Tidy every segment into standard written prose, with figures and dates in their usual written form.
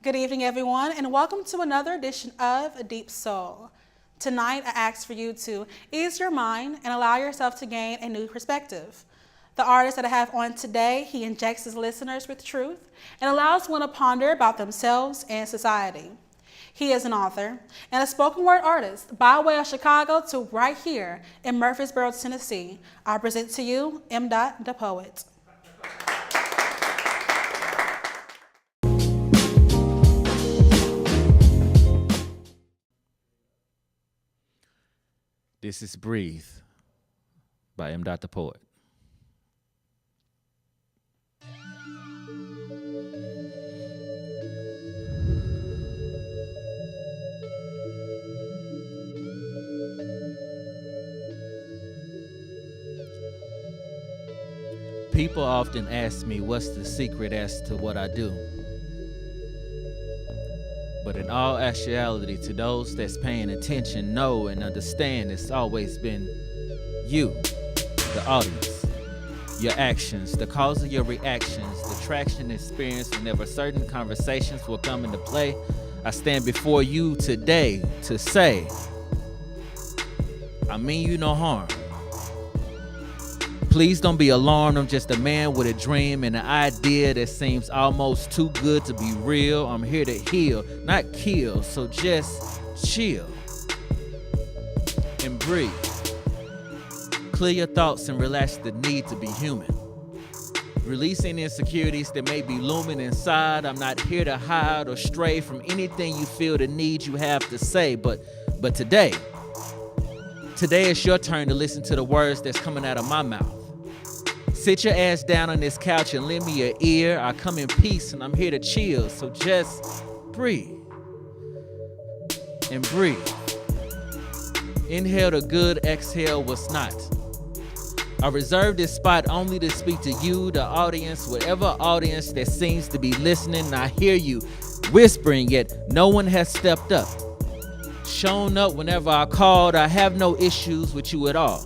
Good evening, everyone, and welcome to another edition of Deep Soul. Tonight, I ask for you to ease your mind and allow yourself to gain a new perspective. The artist that I have on today, he injects his listeners with truth and allows one to ponder about themselves and society. He is an author and a spoken word artist by way of Chicago to right here in Murfreesboro, Tennessee. I present to you mdotdapoet. This is Breathe by mdotdapoet. People often ask me what's the secret as to what I do. But in all actuality, to those that's paying attention, know and understand, it's always been you, the audience, your actions, the cause of your reactions, the traction experienced whenever certain conversations will come into play. I stand before you today to say, I mean you no harm. Please don't be alarmed. I'm just a man with a dream and an idea that seems almost too good to be real. I'm here to heal, not kill, so just chill and breathe. Clear your thoughts and relax the need to be human. Releasing insecurities that may be looming inside. I'm not here to hide or stray from anything you feel the need you have to say, but today it's your turn to listen to the words that's coming out of my mouth. Sit your ass down on this couch and lend me your ear. I come in peace and I'm here to chill, so just breathe and breathe. Inhale the good, exhale what's not. I reserve this spot only to speak to you, the audience, whatever audience that seems to be listening. I hear you whispering, yet no one has stepped up. Shown up whenever I called. I have no issues with you at all.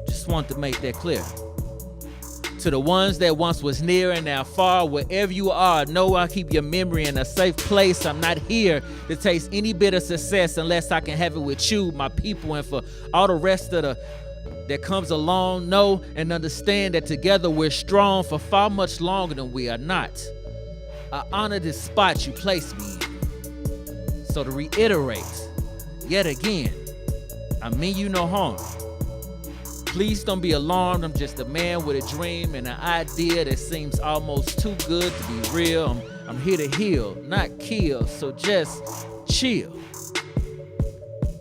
Just want to make that clear. To the ones that once was near and now far, wherever you are, know I keep your memory in a safe place. I'm not here to taste any bit of success unless I can have it with you, my people, and for all the rest of that comes along. Know and understand that together we're strong for far much longer than we are not. I honor this spot you placed me in. So to reiterate, yet again, I mean you no harm. Please don't be alarmed. I'm just a man with a dream and an idea that seems almost too good to be real. I'm here to heal, not kill, so just chill.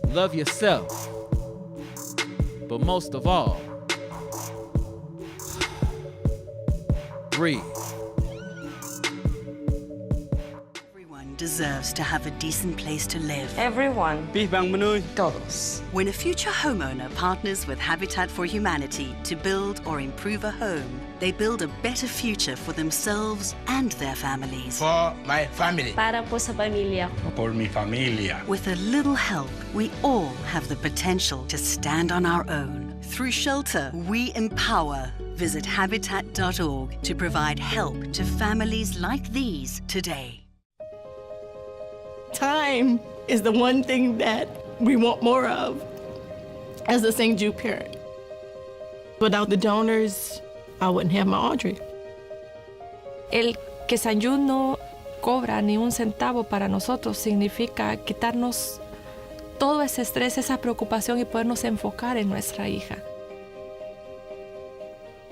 Love yourself. But most of all, breathe. Deserves to have a decent place to live. Everyone. Todos. When a future homeowner partners with Habitat for Humanity to build or improve a home, they build a better future for themselves and their families. For my family. Para po sa pamilya ko. Por mi familia. With a little help, we all have the potential to stand on our own. Through shelter, we empower. Visit habitat.org to provide help to families like these today. Time is the one thing that we want more of as a St. Jude parent. Without the donors, I wouldn't have my Audrey. El que St. Jude no cobra ni un centavo para nosotros significa quitarnos todo ese estrés, esa preocupación y podernos enfocar en nuestra hija.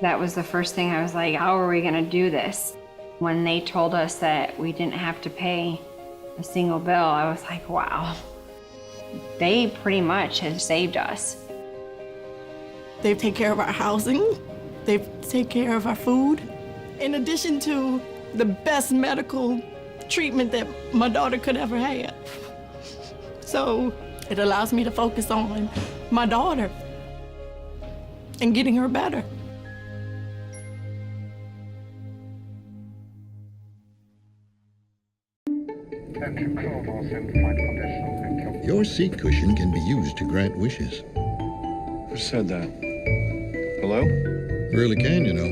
That was the first thing I was like, how are we gonna do this? When they told us that we didn't have to pay a single bill, I was like, wow, they pretty much have saved us. They take care of our housing, they take care of our food, in addition to the best medical treatment that my daughter could ever have. So it allows me to focus on my daughter and getting her better. Your seat cushion can be used to grant wishes. Who said that? Hello? Really can, you know.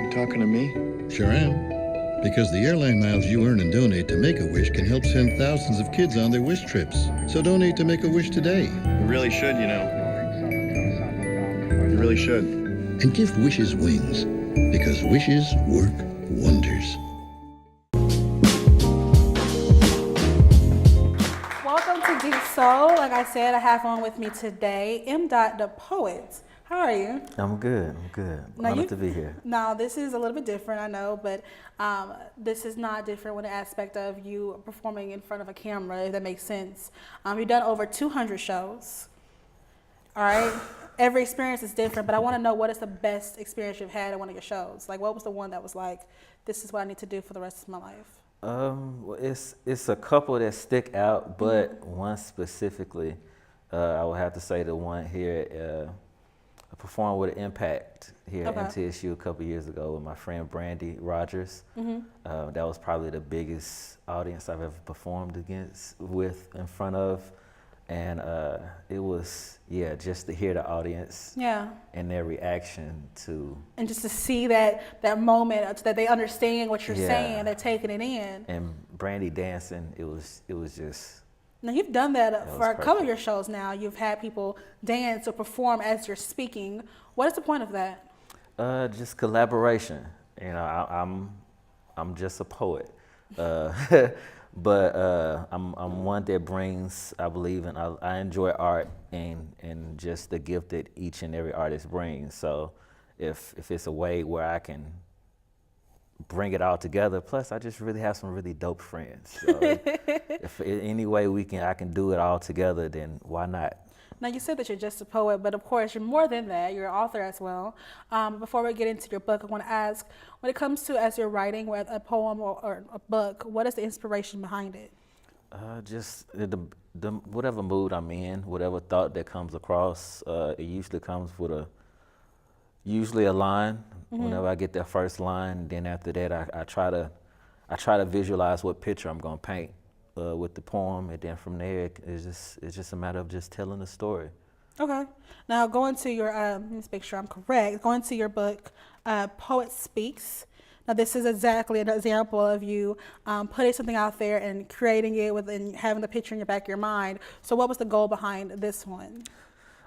You talking to me? Sure am. Because the airline miles you earn and donate to Make-A-Wish can help send thousands of kids on their wish trips. So donate to Make-A-Wish today. You really should, you know. You really should. And give wishes wings. Because wishes work wonders. Welcome to Deep Soul. Like I said, I have on with me today mdotdapoet. How are you? I'm good. Honored to be here. Now, this is a little bit different, I know, but this is not different with the aspect of you performing in front of a camera, if that makes sense. You've done over 200 shows, all right? Every experience is different, but I want to know what is the best experience you've had at one of your shows? Like, what was the one that was like, this is what I need to do for the rest of my life? Well, it's a couple that stick out, but one specifically, I would have to say the one here. I performed with Impact here at MTSU a couple years ago with my friend Brandy Rogers. That was probably the biggest audience I've ever performed in front of. And it was, just to hear the audience and their reaction to. And just to see that moment, that they understand what you're saying, they're taking it in. And Brandy dancing, it was just. Now, you've done that for a couple of your shows now. You've had people dance or perform as you're speaking. What is the point of that? Just collaboration. You know, I'm just a poet. But I'm one that brings, I believe in, I enjoy art and just the gift that each and every artist brings. So if it's a way where I can bring it all together, plus I just really have some really dope friends. So if in any way I can do it all together, then why not? Now, you said that you're just a poet, but of course you're more than that. You're an author as well. Before we get into your book, I want to ask, when it comes to as you're writing a poem or a book, what is the inspiration behind it? Just the whatever mood I'm in, whatever thought that comes across. It usually comes with usually a line. Whenever I get that first line, then after that I try to visualize what picture I'm gonna paint with the poem, and then from there it's just a matter of just telling the story. Okay. Now, going to your let me make sure I'm correct. Going to your book, Poet Speaks. Now, this is exactly an example of you putting something out there and creating it and having the picture in your back of your mind. So, what was the goal behind this one?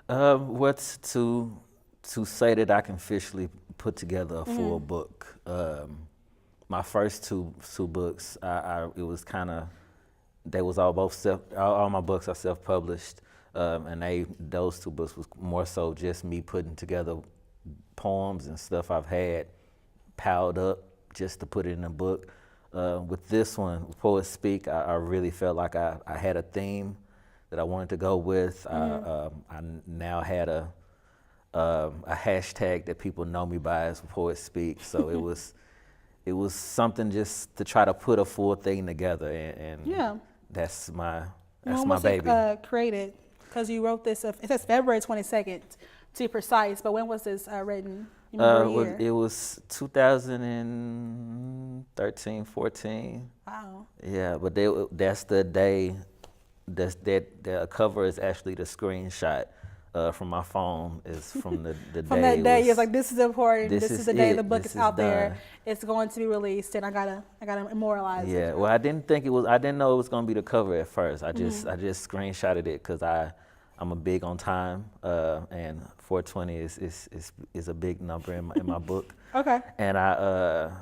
What's to say that I can officially put together a full book. My first two books, it was kind of, they was all my books are self-published, and those two books was more so just me putting together poems and stuff I've had piled up just to put it in a book. With this one, Poet Speak, I really felt like I had a theme that I wanted to go with. I now had a hashtag that people know me by as Poet Speak. So it was something just to try to put a full thing together, and that's my baby. When was it created? Because you wrote this, it says February 22nd to be precise, but when was this written? You remember year? It was 2013, 14. Wow. Yeah, but that's the day. The cover is actually the screenshot from my phone. Is from the day. From that day, you're like, this is important. This is the day the book is out done. there. It's going to be released, and I gotta immortalize it. Yeah. Well, I didn't know it was gonna be the cover at first. I just screenshotted it because I'm a big on time, and 420 is a big number in my book. Okay. And after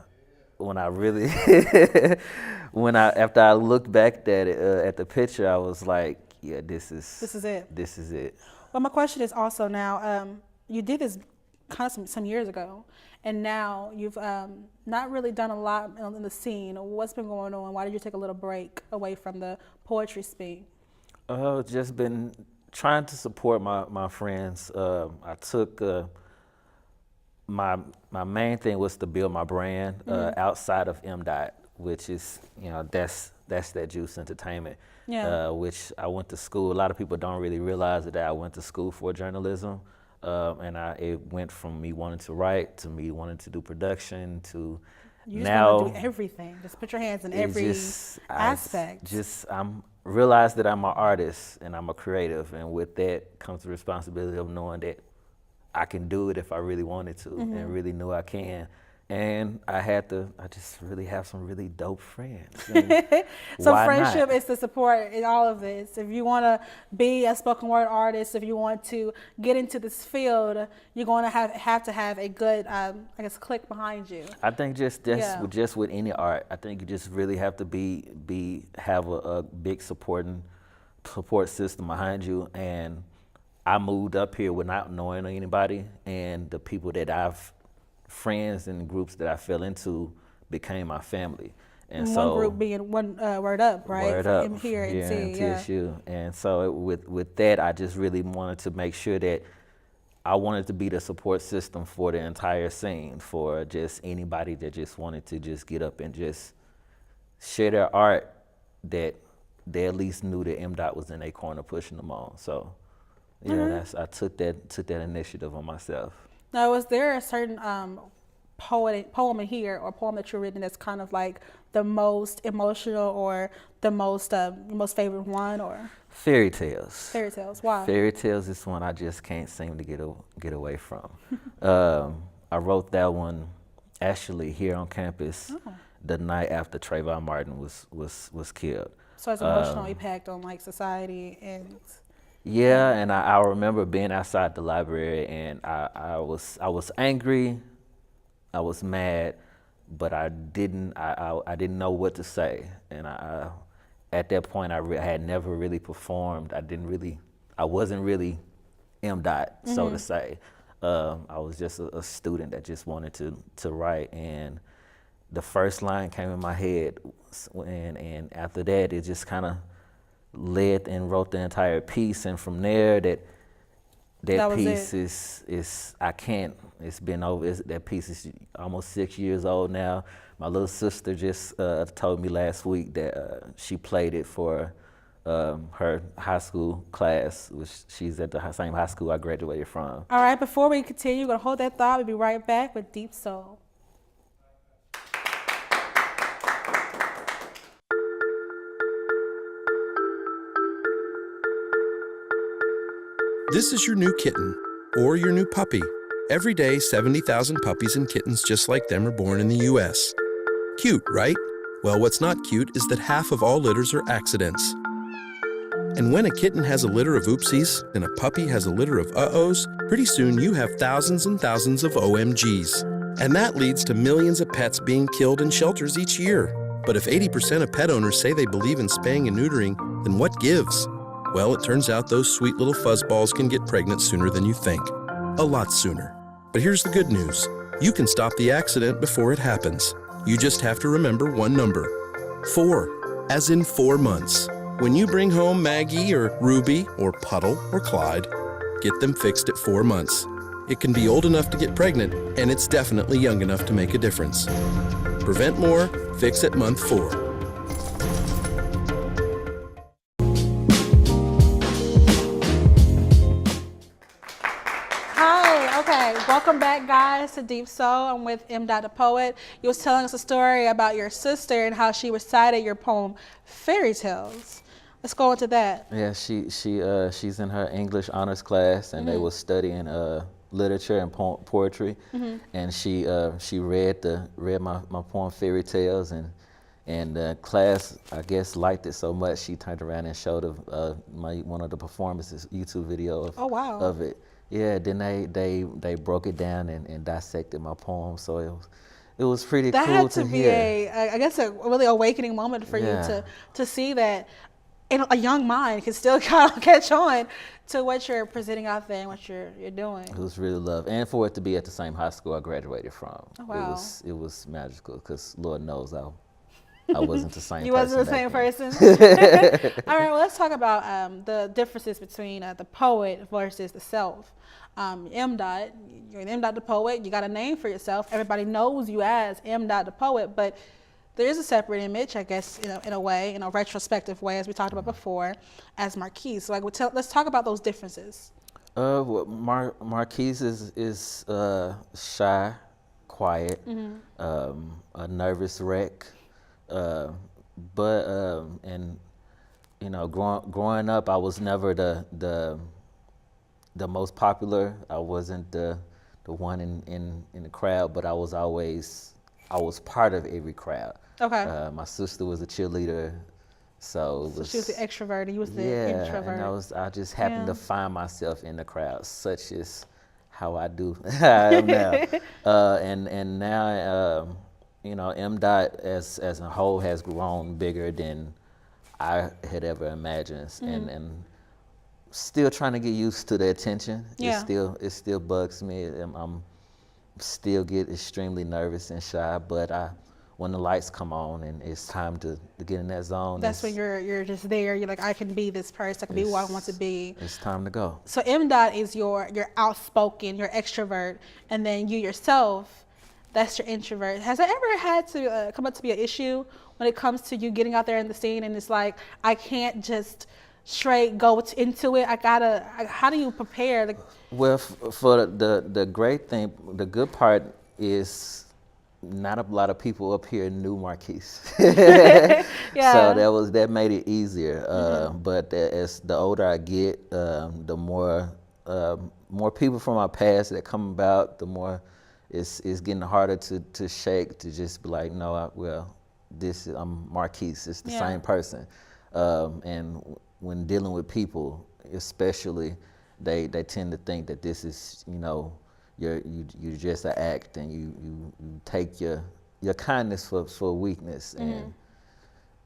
I looked back at the picture, I was like, yeah, this is it. This is it. Well, my question is also now, you did this kind of some years ago, and now you've not really done a lot in the scene. What's been going on? Why did you take a little break away from the poetry speak? Just been trying to support my friends. I took my main thing was to build my brand outside of MDOT, which is, that's that Juice Entertainment, which I went to school. A lot of people don't really realize that I went to school for journalism, and it went from me wanting to write to me wanting to do production to you now. Just want to do everything. Just put your hands in every aspect. I'm realized that I'm an artist and I'm a creative, and with that comes the responsibility of knowing that I can do it if I really wanted to, and really know I can. And I just really have some really dope friends. And So why friendship not? is the support in all of this. If you want to be a spoken word artist, if you want to get into this field, you're going to have to have a good, I guess, clique behind you. I think just with any art, I think you just really have to have a big support system behind you. And I moved up here without knowing anybody, and the people that friends and groups that I fell into became my family. And one group being Word Up, right? Word Up, Here and in TSU. And so with that, I just really wanted to make sure that I wanted to be the support system for the entire scene, for just anybody that just wanted to just get up and just share their art, that they at least knew that MDOT was in their corner pushing them on. So yeah, I took that initiative on myself. Now, was there a certain poem in here or poem that you've written that's kind of like the most emotional or the most favorite one? Or Fairy tales. Fairy tales. Why? Fairy tales is one I just can't seem to get away from. I wrote that one actually here on campus the night after Trayvon Martin was killed. So it's emotional impact on like society and. Yeah, and I remember being outside the library, and I was angry, I was mad, but I didn't know what to say. And at that point I had never really performed. I wasn't really MDOT, so to say. I was just a student that just wanted to write, and the first line came in my head, and after that it just kind of led and wrote the entire piece. And from there, that piece is I can't. It's been over. That piece is almost 6 years old now. My little sister just told me last week that she played it for her high school class, which she's at the same high school I graduated from. All right, before we continue, we're gonna hold that thought. We'll be right back with Deep Soul. This is your new kitten, or your new puppy. Every day, 70,000 puppies and kittens just like them are born in the U.S. Cute, right? Well, what's not cute is that half of all litters are accidents. And when a kitten has a litter of oopsies and a puppy has a litter of uh-ohs, pretty soon you have thousands and thousands of OMGs. And that leads to millions of pets being killed in shelters each year. But if 80% of pet owners say they believe in spaying and neutering, then what gives? Well, it turns out those sweet little fuzzballs can get pregnant sooner than you think. A lot sooner. But here's the good news. You can stop the accident before it happens. You just have to remember one number. 4, as in 4 months. When you bring home Maggie or Ruby or Puddle or Clyde, get them fixed at 4 months. It can be old enough to get pregnant, and it's definitely young enough to make a difference. Prevent more, fix at month 4. Welcome back, guys, to Deep Soul. I'm with mdotdapoet. You was telling us a story about your sister and how she recited your poem, Fairy Tales. Let's go into that. Yeah, she's in her English honors class, and they was studying literature and poetry, and she read my poem Fairy Tales, and the class, I guess, liked it so much she turned around and showed one of the performances YouTube video of it. Yeah, then they broke it down and dissected my poem, so it was pretty cool to hear. That had to be I guess a really awakening moment for you to see that a young mind can still kind of catch on to what you're presenting out there and what you're doing. It was really love, and for it to be at the same high school I graduated from. Oh, wow. It was magical, because Lord knows I wasn't the same person. You wasn't the same person? All right, well, let's talk about the differences between the poet versus the self. MDOT, you're an mdotdapoet, you got a name for yourself. Everybody knows you as mdotdapoet, but there is a separate image, I guess, in a way, in a retrospective way, as we talked about before, as Marquise. So let's talk about those differences. Well, Marquise is shy, quiet, a nervous wreck. But growing up, I was never the most popular. I wasn't the one in the crowd, but I was part of every crowd. Okay. My sister was a cheerleader, so it was. She was the extrovert, and you was the introvert. And I just happened to find myself in the crowd, such as how I do I am now. And now, MDOT as a whole has grown bigger than I had ever imagined, and still trying to get used to the attention. Yeah. It still bugs me. I'm still get extremely nervous and shy, but when the lights come on and it's time to get in that zone, that's when you're just there. You're like, I can be this person. I can be who I want to be. It's time to go. So MDOT is your outspoken, your extrovert, and then you yourself, that's your introvert. Has it ever had to come up to be an issue when it comes to you getting out there in the scene and it's like, I can't just straight go into it? How do you prepare? Well, for the great thing, the good part is not a lot of people up here knew Marquise. Yeah. So that made it easier. But as the older I get, the more people from my past that come about, the more it's getting harder to shake, to just be like, no, I'm Marquise. It's the same person. And when dealing with people, especially, they tend to think that this is, you're just an act, and you take your kindness for weakness, and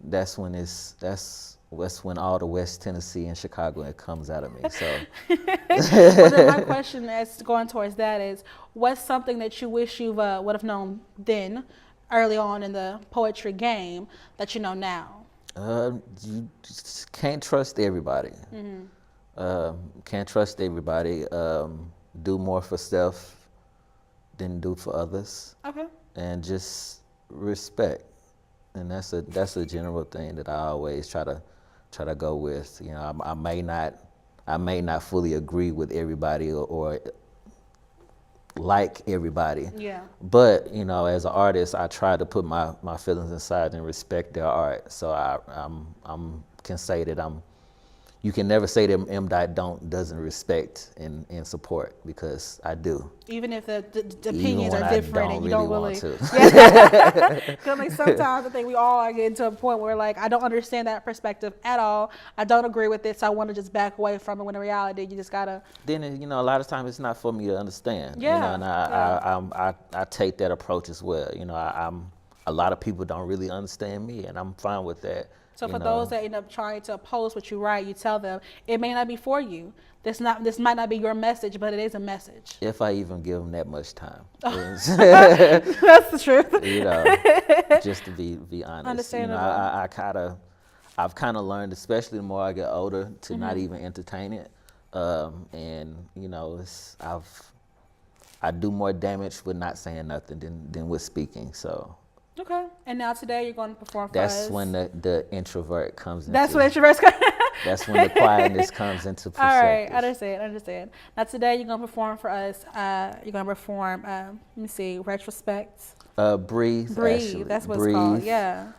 that's when all the West Tennessee and Chicago it comes out of me. So, well, then my question as going towards that is, what's something that you wish you would have known then, early on in the poetry game, that you know now? You just can't trust everybody. Can't trust everybody. Do more for self than do for others. Okay. And just respect, and that's a general thing that I always try to go with. I may not fully agree with everybody or like everybody. Yeah. But as an artist, I try to put my feelings aside and respect their art. So I can say that you can never say that MDOT doesn't respect and support, because I do. Even if the opinions are different and you don't really want to. Because sometimes I think we all are getting to a point where I don't understand that perspective at all. I don't agree with it, so I want to just back away from it, when in reality you just gotta. Then a lot of times it's not for me to understand. Yeah. And I take that approach as well. A lot of people don't really understand me, and I'm fine with that. So for those that end up trying to oppose what you write, you tell them it may not be for you. This might not be your message, but it is a message. If I even give them that much time. That's the truth. Just to be honest. Understandable. I've kind of learned, especially the more I get older, to not even entertain it. And I do more damage with not saying nothing than with speaking. So. Okay. And now today you're going to perform for us. That's when the introvert comes into. That's when introverts come. That's when the quietness comes into perspective. All right, understand. Now today you're going to perform for us. You're going to perform, let me see, Retrospect. Breathe. Actually. That's what it's called. Yeah.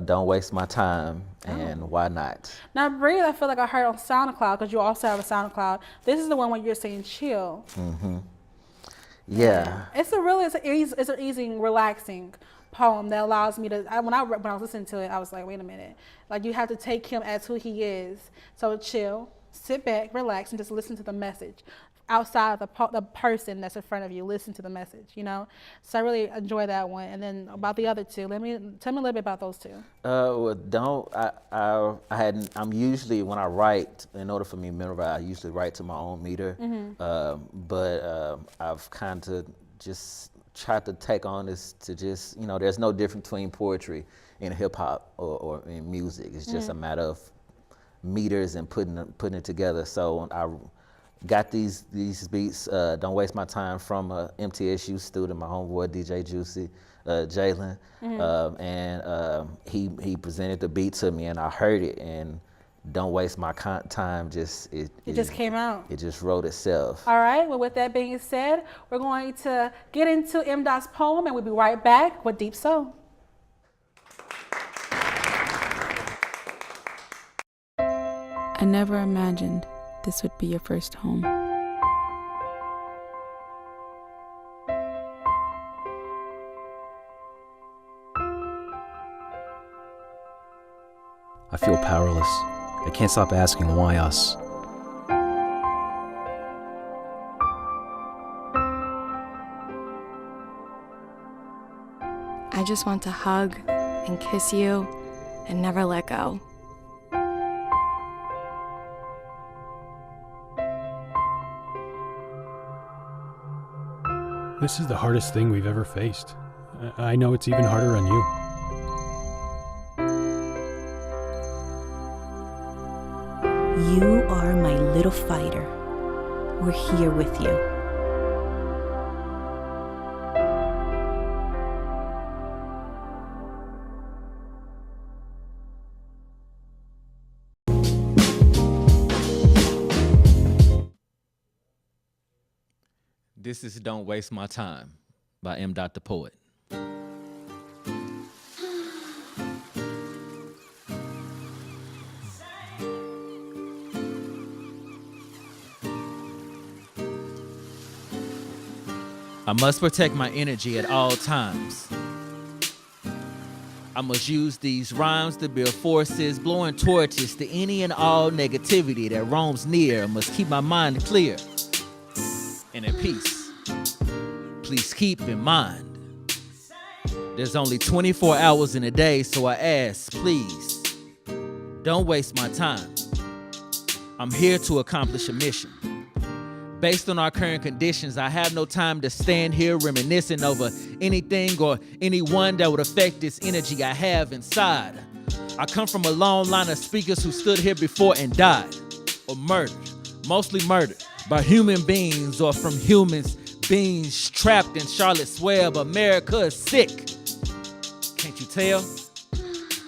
Don't Waste My Time, and Why Not. Now Breathe, I feel like I heard on SoundCloud, because you also have a SoundCloud. This is the one where you're saying chill. Mm-hmm. Yeah. It's an easy, relaxing poem that allows me to. When I was listening to it, I was like, wait a minute. You have to take him as who he is. So chill, sit back, relax, and just listen to the message. Outside of the person that's in front of you, listen to the message. So I really enjoy that one. And then about the other two, tell me a little bit about those two. I'm usually, when I write, in order for me to memorize, I usually write to my own meter. But I've kind of just tried to take on this to just, there's no difference between poetry and hip hop or in music. It's just a matter of meters and putting it together. So I got these beats, Don't Waste My Time, from a MTSU student, my homeboy DJ Juicy, Jalen, and he presented the beat to me, and I heard it, and Don't Waste My Time it just came out. It just wrote itself. All right, well, with that being said, we're going to get into MDOT's poem, and we'll be right back with Deep Soul. I never imagined this would be your first home. I feel powerless. I can't stop asking, why us? I just want to hug and kiss you and never let go. This is the hardest thing we've ever faced. I know it's even harder on you. You are my little fighter. We're here with you. This is Don't Waste My Time by mdotdapoet. I must protect my energy at all times. I must use these rhymes to build forces, blowing torches to any and all negativity that roams near. I must keep my mind clear and at peace. Please keep in mind, there's only 24 hours in a day, so I ask, please, don't waste my time. I'm here to accomplish a mission. Based on our current conditions, I have no time to stand here reminiscing over anything or anyone that would affect this energy I have inside. I come from a long line of speakers who stood here before and died, or murdered, mostly murdered by human beings or from humans beings trapped in Charlotte's Web. America is sick. Can't you tell?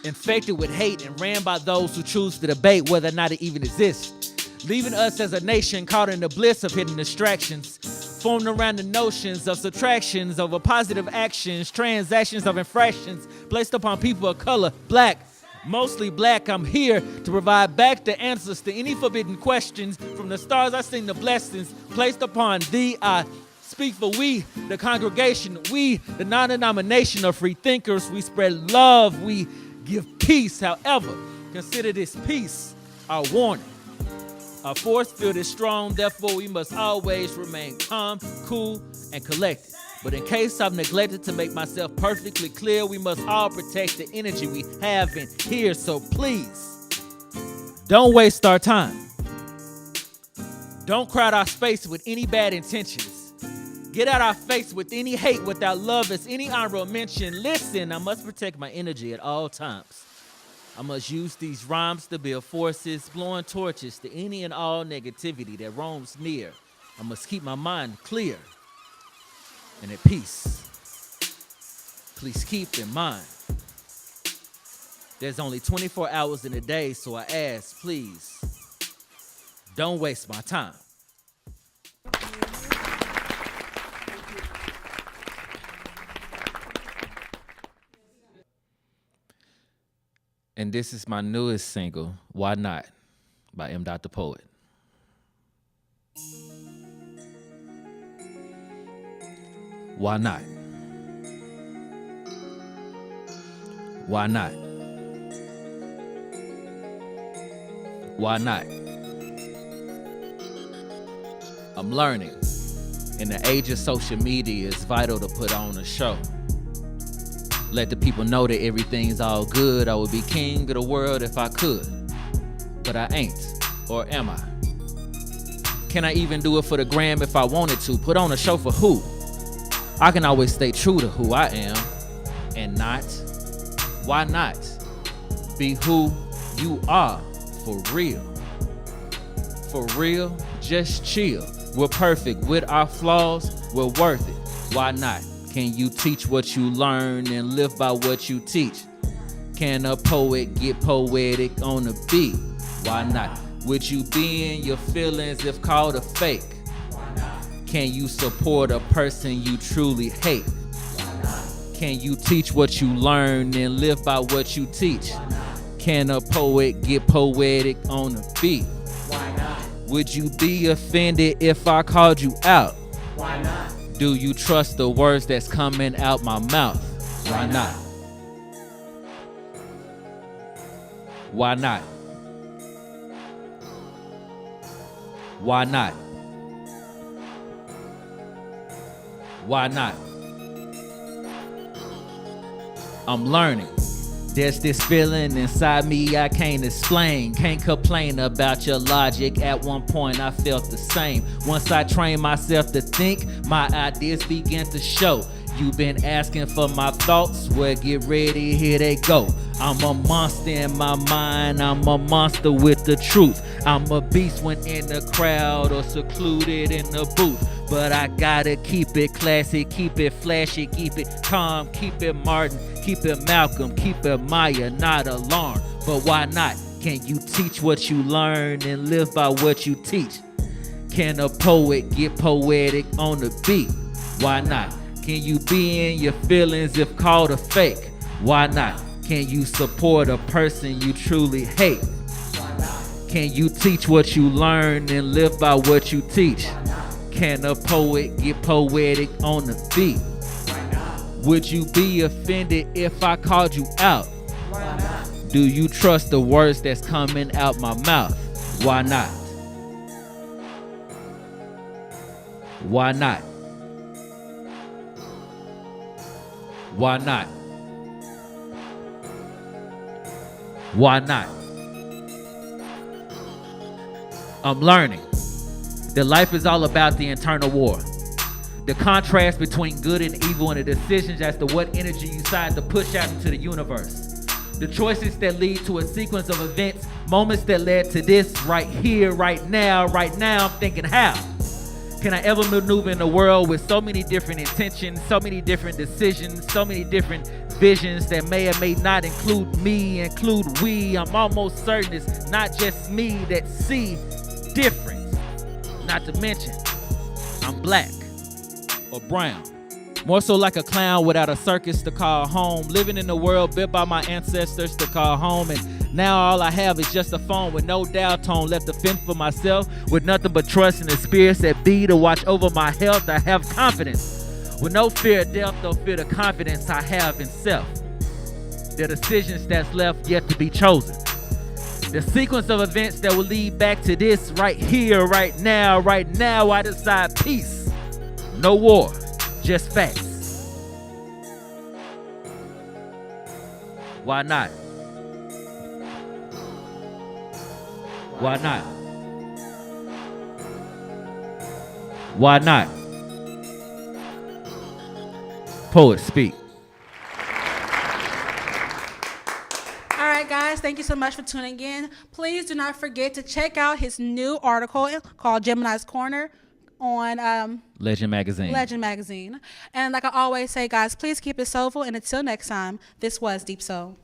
Infected with hate and ran by those who choose to debate whether or not it even exists. Leaving us as a nation caught in the bliss of hidden distractions, formed around the notions of subtractions over positive actions, transactions of infractions placed upon people of color, black, mostly black. I'm here to provide back the answers to any forbidden questions. From the stars I sing the blessings placed upon thee. I speak for we, the congregation, we, the non-denomination of free thinkers. We spread love, we give peace. However, consider this peace our warning. Our force field is strong, therefore we must always remain calm, cool, and collected. But in case I've neglected to make myself perfectly clear, we must all protect the energy we have in here. So please, don't waste our time. Don't crowd our space with any bad intentions. Get out our face with any hate without love as any honorable mention. Listen, I must protect my energy at all times. I must use these rhymes to build forces, blowing torches to any and all negativity that roams near. I must keep my mind clear and at peace. Please keep in mind, there's only 24 hours in a day, so I ask, please, don't waste my time. And this is my newest single, Why Not, by mdotdapoet. Why not? Why not? Why not? I'm learning. In the age of social media, it's vital to put on a show. Let the people know that everything's all good. I would be king of the world if I could. But I ain't, or am I? Can I even do it for the gram if I wanted to? Put on a show for who? I can always stay true to who I am and not. Why not? Be who you are for real. For real, just chill. We're perfect with our flaws. We're worth it. Why not? Can you teach what you learn and live by what you teach? Can a poet get poetic on the beat? Why not? Would you be in your feelings if called a fake? Can you support a person you truly hate? Can you teach what you learn and live by what you teach? Can a poet get poetic on the beat? Would you be offended if I called you out? Why not? Do you trust the words that's coming out my mouth? Why not? Why not? Why not? Why not? I'm learning. There's this feeling inside me I can't explain. Can't complain about your logic. At one point I felt the same. Once I trained myself to think, my ideas began to show. You've been asking for my thoughts, well get ready, here they go. I'm a monster in my mind, I'm a monster with the truth. I'm a beast when in the crowd or secluded in the booth. But I gotta keep it classy, keep it flashy, keep it calm, keep it Martin, keep it Malcolm, keep it Maya, not alarmed. But why not? Can you teach what you learn and live by what you teach? Can a poet get poetic on the beat? Why not? Can you be in your feelings if called a fake? Why not? Can you support a person you truly hate? Can you teach what you learn and live by what you teach? Can a poet get poetic on the beat? Would you be offended if I called you out? Do you trust the words that's coming out my mouth? Why not? Why not? Why not? Why not? I'm learning that life is all about the internal war. The contrast between good and evil and the decisions as to what energy you decide to push out into the universe. The choices that lead to a sequence of events, moments that led to this right here, right now, I'm thinking how? Can I ever maneuver in a world with so many different intentions, so many different decisions, so many different visions that may or may not include me, include we? I'm almost certain it's not just me that see different. Not to mention, I'm black or brown. More so like a clown without a circus to call home. Living in a world built by my ancestors to call home. And now all I have is just a phone with no dial tone left to fend for myself. With nothing but trust in the spirits that be to watch over my health. I have confidence. With no fear of death, no fear of confidence I have in self. The decisions that's left yet to be chosen. The sequence of events that will lead back to this right here, right now, I decide peace. No war, just facts. Why not? Why not? Why not? Poet speak. All right, guys, thank you so much for tuning in. Please do not forget to check out his new article called Gemini's Corner on Legend Magazine. Legend Magazine. And like I always say, guys, please keep it soulful. And until next time, this was Deep Soul.